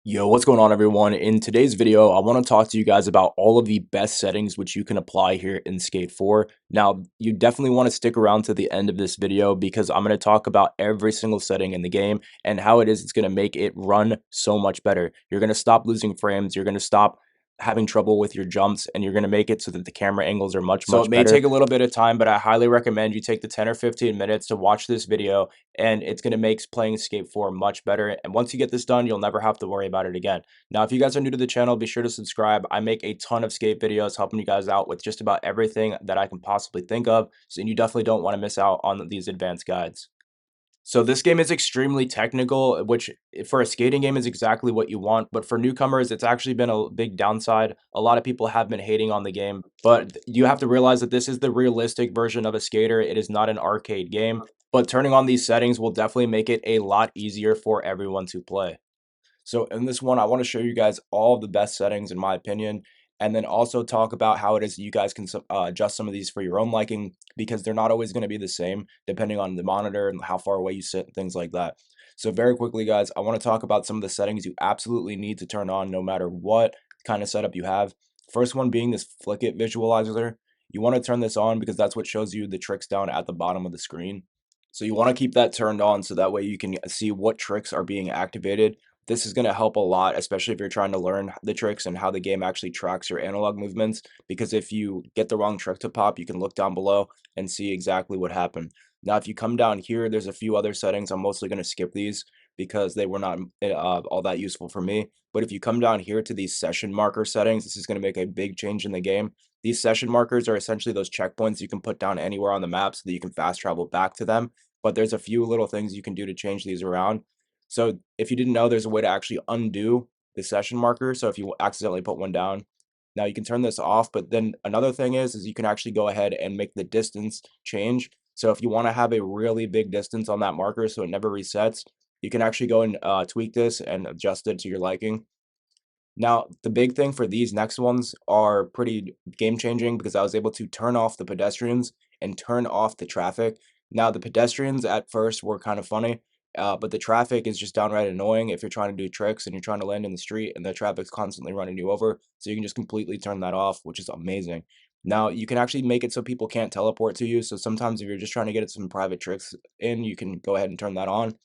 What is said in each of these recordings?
Yo, what's going on everyone? In today's video, I want to talk to you guys about all of the best settings which you can apply here in Skate 4. Now, you definitely want to stick around to the end of this video because I'm going to talk about every single setting in the game and how it's going to make it run so much better. You're going to stop losing frames, you're going to stop having trouble with your jumps, and you're going to make it so that the camera angles are much it may better. take a little bit of time, but I highly recommend you take the 10 or 15 minutes to watch this video, and it's going to make playing Skate 4 much better. And once you get this done, you'll never have to worry about it again. Now, if you guys are new to the channel, be sure to subscribe. I make a ton of skate videos helping you guys out with just about everything that I can possibly think of, so you definitely don't want to miss out on these advanced guides. So this game is extremely technical, which for a skating game is exactly what you want, but for newcomers, it's actually been a big downside. A lot of people have been hating on the game, but you have to realize that this is the realistic version of a skater. It is not an arcade game, but turning on these settings will definitely make it a lot easier for everyone to play. So in this one, I want to show you guys all of the best settings in my opinion, and then also talk about how it is you guys can adjust some of these for your own liking, because they're not always going to be the same depending on the monitor and how far away you sit and things like that. So very quickly, guys, I want to talk about some of the settings you absolutely need to turn on no matter what kind of setup you have. First one being this flick it visualizer. You want to turn this on because that's what shows you the tricks down at the bottom of the screen. So you want to keep that turned on so that way you can see what tricks are being activated. This is going to help a lot, especially if you're trying to learn the tricks and how the game actually tracks your analog movements, because if you get the wrong trick to pop, you can look down below and see exactly what happened. Now, if you come down here, there's a few other settings. I'm mostly going to skip these because they were not all that useful for me. But if you come down here to these session marker settings, this is going to make a big change in the game. These session markers are essentially those checkpoints you can put down anywhere on the map so that you can fast travel back to them. But there's a few little things you can do to change these around. So if you didn't know, there's a way to actually undo the session marker. So if you accidentally put one down, now you can turn this off. But then another thing is you can actually go ahead and make the distance change. So if you want to have a really big distance on that marker so it never resets, you can actually go and tweak this and adjust it to your liking. Now, the big thing for these next ones are pretty game changing because I was able to turn off the pedestrians and turn off the traffic. Now, the pedestrians at first were kind of funny, but the traffic is just downright annoying if you're trying to do tricks and you're trying to land in the street and the traffic's constantly running you over. So you can just completely turn that off, which is amazing. Now, you can actually make it so people can't teleport to you. So sometimes if you're just trying to get some private tricks in, you can go ahead and turn that on.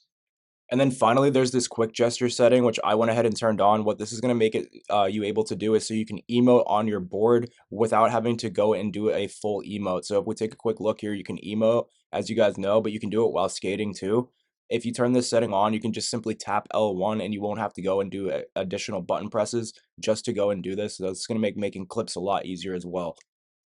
And then finally, there's this quick gesture setting, which I went ahead and turned on. What this is going to make it you able to do is so you can emote on your board without having to go and do a full emote. So if we take a quick look here, you can emote, as you guys know, but you can do it while skating too. If you turn this setting on, you can just simply tap L1 and you won't have to go and do additional button presses just to go and do this. So it's going to make making clips a lot easier as well.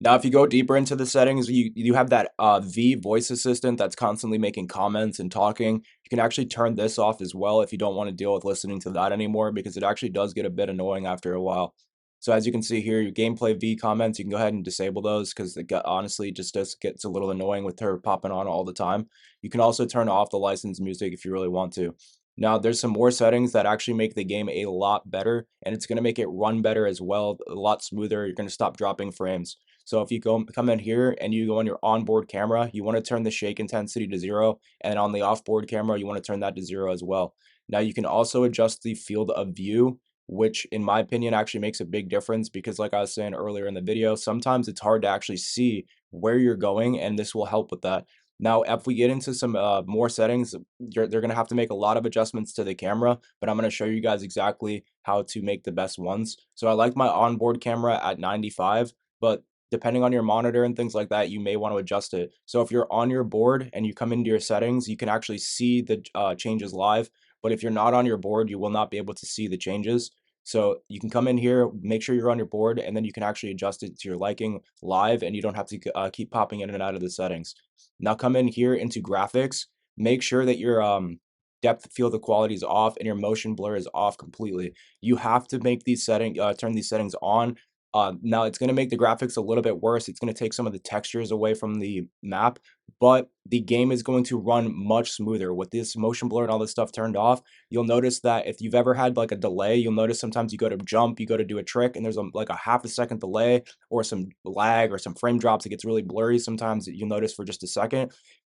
Now, if you go deeper into the settings, you have that V voice assistant that's constantly making comments and talking. You can actually turn this off as well if you don't want to deal with listening to that anymore, because it actually does get a bit annoying after a while. So as you can see here, your gameplay V comments, you can go ahead and disable those because it honestly just gets a little annoying with her popping on all the time. You can also turn off the licensed music if you really want to. Now, there's some more settings that actually make the game a lot better, and it's going to make it run better as well, a lot smoother. You're going to stop dropping frames. So if you come in here and you go on your onboard camera, you want to turn the shake intensity to 0, and on the offboard camera, you want to turn that to 0 as well. Now you can also adjust the field of view, which in my opinion actually makes a big difference because like I was saying earlier in the video, sometimes it's hard to actually see where you're going, and this will help with that. Now, if we get into some more settings, they're going to have to make a lot of adjustments to the camera, but I'm going to show you guys exactly how to make the best ones. So I like my onboard camera at 95, but depending on your monitor and things like that, you may want to adjust it. So if you're on your board and you come into your settings, you can actually see the changes live. But if you're not on your board, you will not be able to see the changes. So you can come in here, make sure you're on your board, and then you can actually adjust it to your liking live, and you don't have to keep popping in and out of the settings. Now come in here into graphics. Make sure that your depth field of quality is off and your motion blur is off completely. You have to make these turn these settings on. Now it's going to make the graphics a little bit worse. It's going to take some of the textures away from the map, but the game is going to run much smoother with this motion blur and all this stuff turned off. You'll notice that if you've ever had like a delay, you'll notice sometimes you go to jump, you go to do a trick, and there's like a half a second delay or some lag or some frame drops. It gets really blurry sometimes. You'll notice for just a second.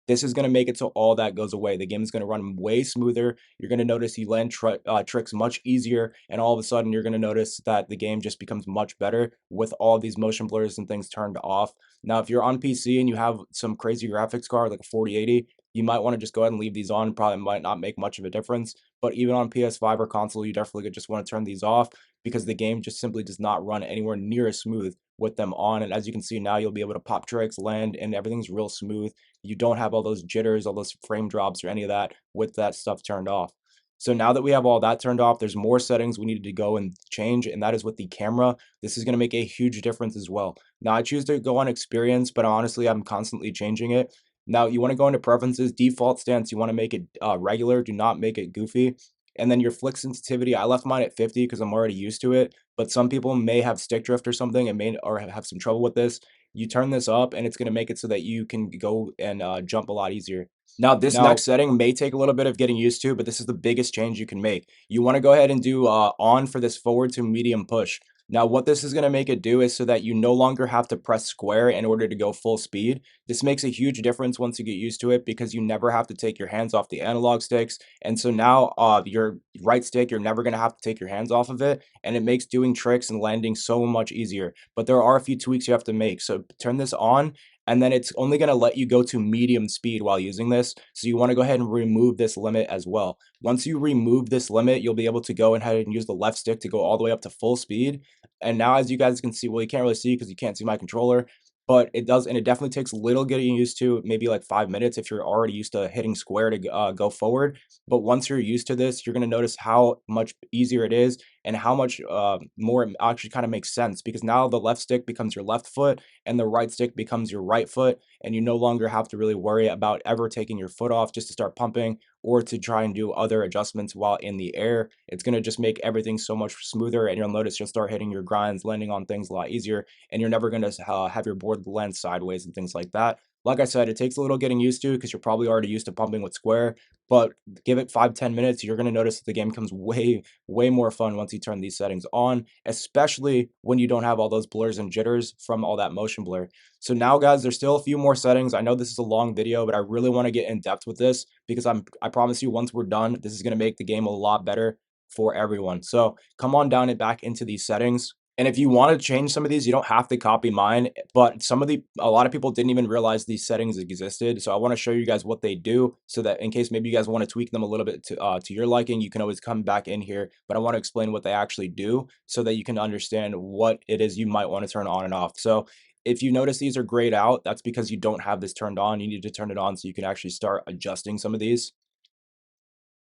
this is going to make it so all that goes away. The game is going to run way smoother. You're going to notice you land tricks much easier, and all of a sudden you're going to notice that the game just becomes much better with all these motion blurs and things turned off. Now, if you're on PC and you have some crazy graphics card like a 4080, you might want to just go ahead and leave these on. Probably might not make much of a difference. But even on PS5 or console, you definitely just want to turn these off because the game just simply does not run anywhere near as smooth with them on. And as you can see now, you'll be able to pop tricks, land, and everything's real smooth. You don't have all those jitters, all those frame drops, or any of that with that stuff turned off. So now that we have all that turned off, there's more settings we needed to go and change, and that is with the camera. This is going to make a huge difference as well. Now, I choose to go on experience, but honestly, I'm constantly changing it. Now, you want to go into preferences, default stance, you want to make it regular, do not make it goofy. And then your flick sensitivity, I left mine at 50 because I'm already used to it, but some people may have stick drift or something and may or have some trouble with this. You turn this up and it's going to make it so that you can go and jump a lot easier. Now, this next setting may take a little bit of getting used to, but this is the biggest change you can make. You want to go ahead and do on for this forward to medium push. Now, what this is going to make it do is so that you no longer have to press square in order to go full speed. This makes a huge difference once you get used to it because you never have to take your hands off the analog sticks. And so now your right stick, you're never going to have to take your hands off of it. And it makes doing tricks and landing so much easier. But there are a few tweaks you have to make. So turn this on, and then it's only going to let you go to medium speed while using this. So you want to go ahead and remove this limit as well. Once you remove this limit, you'll be able to go ahead and use the left stick to go all the way up to full speed. And now, as you guys can see, well, you can't really see because you can't see my controller, but it does, and it definitely takes a little getting used to, maybe like 5 minutes if you're already used to hitting square to go forward. But once you're used to this, you're going to notice how much easier it is and how much more it actually kind of makes sense, because now the left stick becomes your left foot and the right stick becomes your right foot, and you no longer have to really worry about ever taking your foot off just to start pumping or to try and do other adjustments while in the air. It's going to just make everything so much smoother, and you'll notice you'll start hitting your grinds, landing on things a lot easier, and you're never going to have your board land sideways and things like that. Like I said, it takes a little getting used to because you're probably already used to pumping with square, but give it 5-10 minutes, you're going to notice that the game becomes way more fun once you turn these settings on, especially when you don't have all those blurs and jitters from all that motion blur. So now, guys, there's still a few more settings. I know this is a long video, but I really want to get in depth with this because I promise you, once we're done, this is going to make the game a lot better for everyone. So come on down and back into these settings. And if you want to change some of these, you don't have to copy mine, but a lot of people didn't even realize these settings existed. So I want to show you guys what they do so that in case maybe you guys want to tweak them a little bit to your liking, you can always come back in here. But I want to explain what they actually do so that you can understand what it is you might want to turn on and off. So if you notice these are grayed out, that's because you don't have this turned on. You need to turn it on so you can actually start adjusting some of these.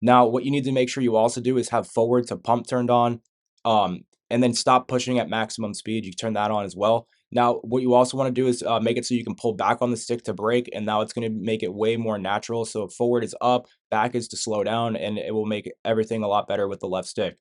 Now, what you need to make sure you also do is have forward to pump turned on, and then stop pushing at maximum speed. You turn that on as well. Now, what you also want to do is make it so you can pull back on the stick to brake, and now it's going to make it way more natural. So forward is up, back is to slow down, and it will make everything a lot better with the left stick.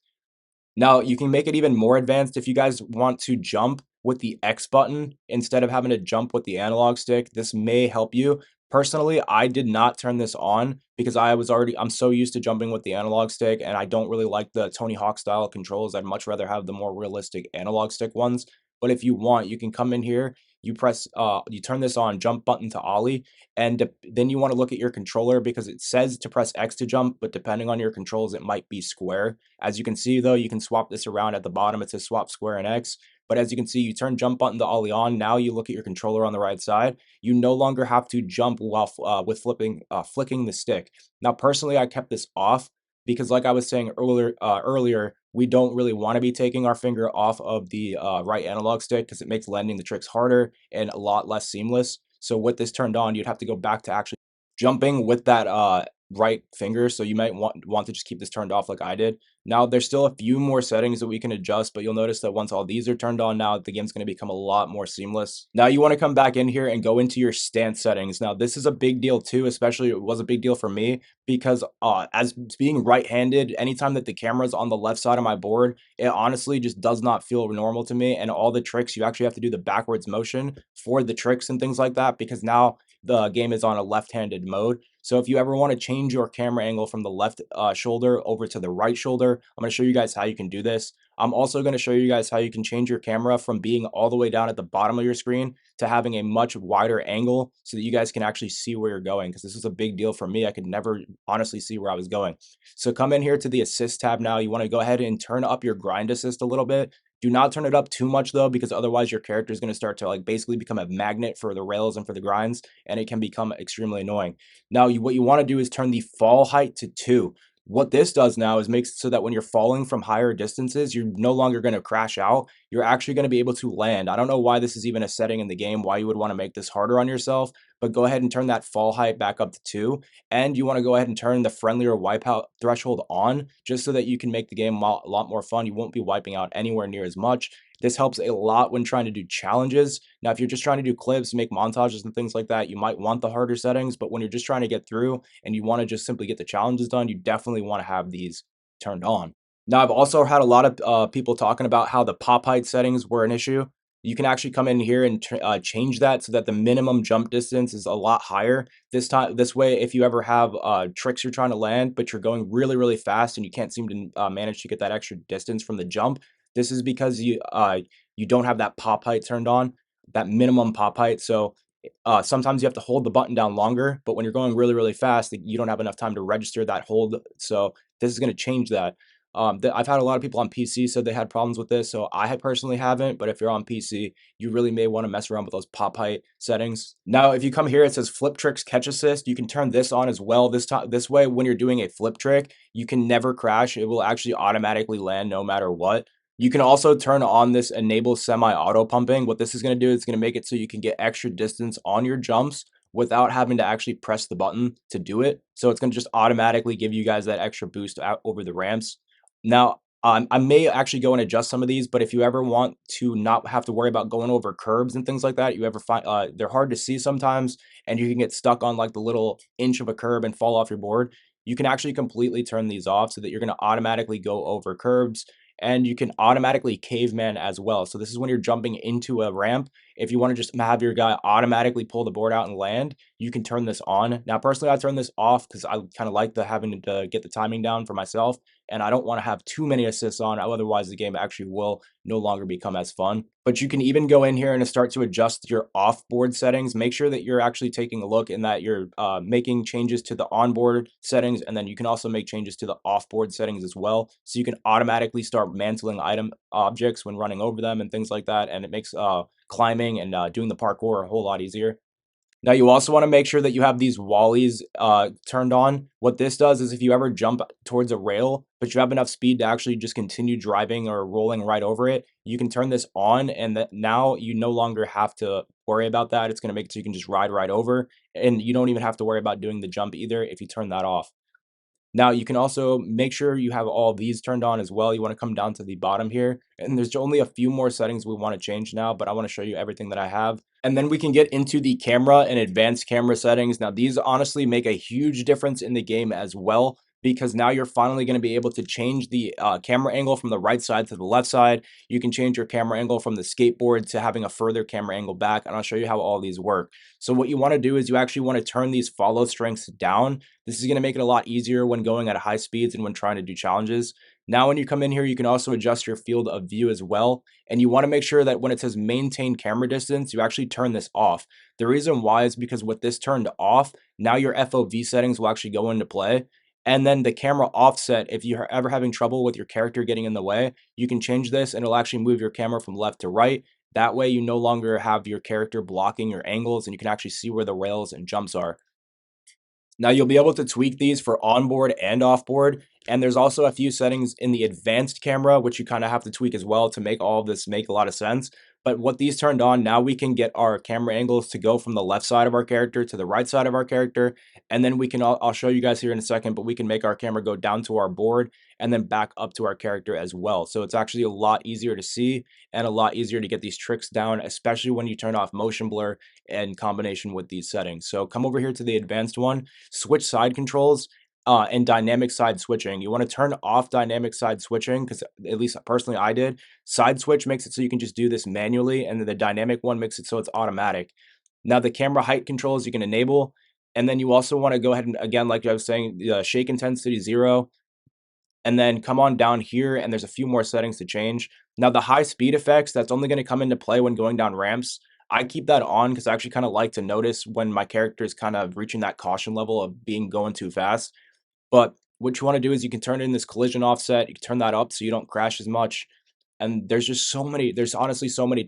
Now, you can make it even more advanced if you guys want to jump with the X button instead of having to jump with the analog stick. This may help you. Personally, I did not turn this on because I'm so used to jumping with the analog stick, and I don't really like the Tony Hawk style controls. I'd much rather have the more realistic analog stick ones. But if you want, you can come in here, you turn this on, jump button to Ollie, and then you want to look at your controller because it says to press X to jump, but depending on your controls, it might be square. As you can see, though, you can swap this around at the bottom. It says swap square and X. But as you can see, you turn jump button to Ollie on. Now you look at your controller on the right side. You no longer have to jump while flicking the stick. Now, personally, I kept this off because, like I was saying earlier, we don't really want to be taking our finger off of the right analog stick because it makes landing the tricks harder and a lot less seamless. So with this turned on, you'd have to go back to actually jumping with that right finger. So you might want to just keep this turned off like I did. Now, there's still a few more settings that we can adjust, but you'll notice that once all these are turned on now, the game's going to become a lot more seamless. Now, you want to come back in here and go into your stance settings. Now, this is a big deal too, especially it was a big deal for me because as being right-handed, anytime that the camera's on the left side of my board, it honestly just does not feel normal to me. And all the tricks, you actually have to do the backwards motion for the tricks and things like that because now the game is on a left-handed mode. So if you ever want to change your camera angle from the left shoulder over to the right shoulder, I'm going to show you guys how you can do this. I'm also going to show you guys how you can change your camera from being all the way down at the bottom of your screen to having a much wider angle so that you guys can actually see where you're going, because this is a big deal for me. I could never honestly see where I was going. So come in here to the assist tab now. You want to go ahead and turn up your grind assist a little bit. Do not turn it up too much though, because otherwise your character is going to start to like basically become a magnet for the rails and for the grinds, and it can become extremely annoying. Now, what you want to do is turn the fall height to 2. What this does now is makes it so that when you're falling from higher distances, you're no longer going to crash out. You're actually going to be able to land. I don't know why this is even a setting in the game, why you would want to make this harder on yourself, but go ahead and turn that fall height back up to 2. And you want to go ahead and turn the friendlier wipeout threshold on, just so that you can make the game a lot more fun. You won't be wiping out anywhere near as much. This helps a lot when trying to do challenges. Now, if you're just trying to do clips, make montages and things like that, you might want the harder settings, but when you're just trying to get through and you want to just simply get the challenges done, you definitely want to have these turned on. Now, I've also had a lot of people talking about how the pop height settings were an issue. You can actually come in here and change that so that the minimum jump distance is a lot higher. This way, if you ever have tricks you're trying to land, but you're going really, really fast and you can't seem to manage to get that extra distance from the jump, this is because you don't have that pop height turned on, that minimum pop height. So sometimes you have to hold the button down longer, but when you're going really, really fast, you don't have enough time to register that hold. So this is going to change that. I've had a lot of people on PC said they had problems with this, so I personally haven't, but if you're on PC, you really may want to mess around with those pop height settings. Now, if you come here, it says flip tricks catch assist. You can turn this on as well. This way, when you're doing a flip trick, you can never crash. It will actually automatically land no matter what. You can also turn on this enable semi-auto pumping. What this is going to do is going to make it so you can get extra distance on your jumps without having to actually press the button to do it. So it's going to just automatically give you guys that extra boost out over the ramps. Now, I may actually go and adjust some of these, but if you ever want to not have to worry about going over curbs and things like that, you ever find they're hard to see sometimes, and you can get stuck on like the little inch of a curb and fall off your board. You can actually completely turn these off so that you're going to automatically go over curbs, and you can automatically caveman as well. So this is when you're jumping into a ramp. If you want to just have your guy automatically pull the board out and land, you can turn this on. Now, personally, I turn this off because I kind of like the having to get the timing down for myself, and I don't want to have too many assists on, otherwise the game actually will no longer become as fun. But you can even go in here and start to adjust your off-board settings. Make sure that you're actually taking a look and that you're making changes to the onboard settings, and then you can also make changes to the off-board settings as well. So you can automatically start mantling item objects when running over them and things like that, and it makes climbing and doing the parkour a whole lot easier. Now, you also want to make sure that you have these wallies turned on. What this does is if you ever jump towards a rail, but you have enough speed to actually just continue driving or rolling right over it, you can turn this on, and that now you no longer have to worry about that. It's going to make it so you can just ride right over, and you don't even have to worry about doing the jump either if you turn that off. Now, you can also make sure you have all these turned on as well. You want to come down to the bottom here, and there's only a few more settings we want to change now, but I want to show you everything that I have. And then we can get into the camera and advanced camera settings. Now, these honestly make a huge difference in the game as well, because now you're finally going to be able to change the camera angle from the right side to the left side. You can change your camera angle from the skateboard to having a further camera angle back, and I'll show you how all these work. So what you want to do is you actually want to turn these follow strengths down. This is going to make it a lot easier when going at high speeds and when trying to do challenges. Now, when you come in here, you can also adjust your field of view as well. And you want to make sure that when it says maintain camera distance, you actually turn this off. The reason why is because with this turned off, now your FOV settings will actually go into play. And then the camera offset, if you're ever having trouble with your character getting in the way, you can change this and it'll actually move your camera from left to right. That way you no longer have your character blocking your angles, and you can actually see where the rails and jumps are. Now, you'll be able to tweak these for onboard and offboard, and there's also a few settings in the advanced camera which you kind of have to tweak as well to make all of this make a lot of sense. But what these turned on, now we can get our camera angles to go from the left side of our character to the right side of our character, and then we can, I'll show you guys here in a second, but we can make our camera go down to our board and then back up to our character as well. So it's actually a lot easier to see and a lot easier to get these tricks down, especially when you turn off motion blur in combination with these settings. So come over here to the advanced one, switch side controls, and dynamic side switching. You want to turn off dynamic side switching, because at least personally I did. Side switch makes it so you can just do this manually, and then the dynamic one makes it so it's automatic. Now the camera height controls you can enable, and then you also want to go ahead and, again, like I was saying, shake intensity 0, and then come on down here, and there's a few more settings to change. Now the high speed effects, that's only going to come into play when going down ramps. I keep that on because I actually kind of like to notice when my character is kind of reaching that caution level of being going too fast. But what you want to do is you can turn in this collision offset. You can turn that up so you don't crash as much. And there's just so many. There's honestly so many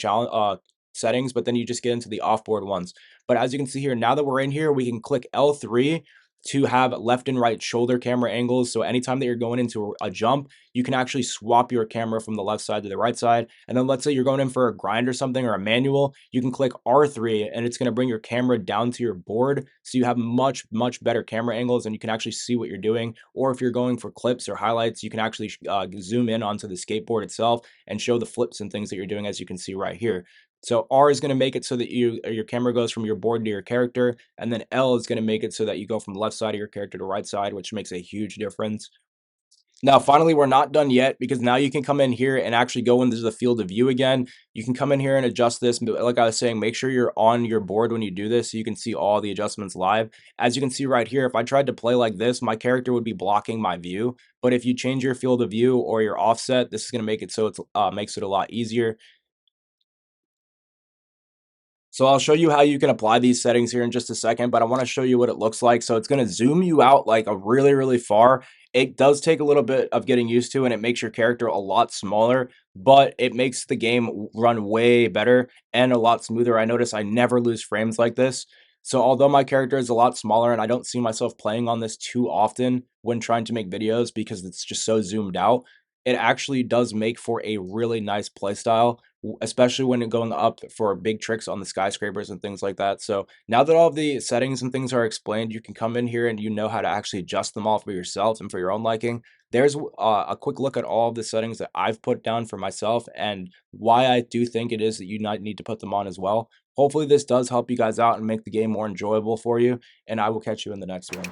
settings, but then you just get into the offboard ones. But as you can see here, now that we're in here, we can click L3 to have left and right shoulder camera angles. So anytime that you're going into a jump, you can actually swap your camera from the left side to the right side. And then let's say you're going in for a grind or something, or a manual, you can click R3 and it's going to bring your camera down to your board. So you have much, much better camera angles and you can actually see what you're doing. Or if you're going for clips or highlights, you can actually zoom in onto the skateboard itself and show the flips and things that you're doing, as you can see right here. So R is going to make it so that your camera goes from your board to your character, and then L is going to make it so that you go from the left side of your character to right side, which makes a huge difference. Now, finally, we're not done yet, because now you can come in here and actually go into the field of view again. You can come in here and adjust this. But like I was saying, make sure you're on your board when you do this so you can see all the adjustments live. As you can see right here, if I tried to play like this, my character would be blocking my view. But if you change your field of view or your offset, this is going to make it so it makes it a lot easier. So I'll show you how you can apply these settings here in just a second, but I want to show you what it looks like. So it's going to zoom you out like a really, really far. It does take a little bit of getting used to, and it makes your character a lot smaller, but it makes the game run way better and a lot smoother. I notice I never lose frames like this. So although my character is a lot smaller and I don't see myself playing on this too often when trying to make videos because it's just so zoomed out, it actually does make for a really nice playstyle, especially when you're going up for big tricks on the skyscrapers and things like that. So now that all of the settings and things are explained, you can come in here and you know how to actually adjust them all for yourself and for your own liking. There's a quick look at all of the settings that I've put down for myself and why I do think it is that you might need to put them on as well. Hopefully this does help you guys out and make the game more enjoyable for you, and I will catch you in the next one.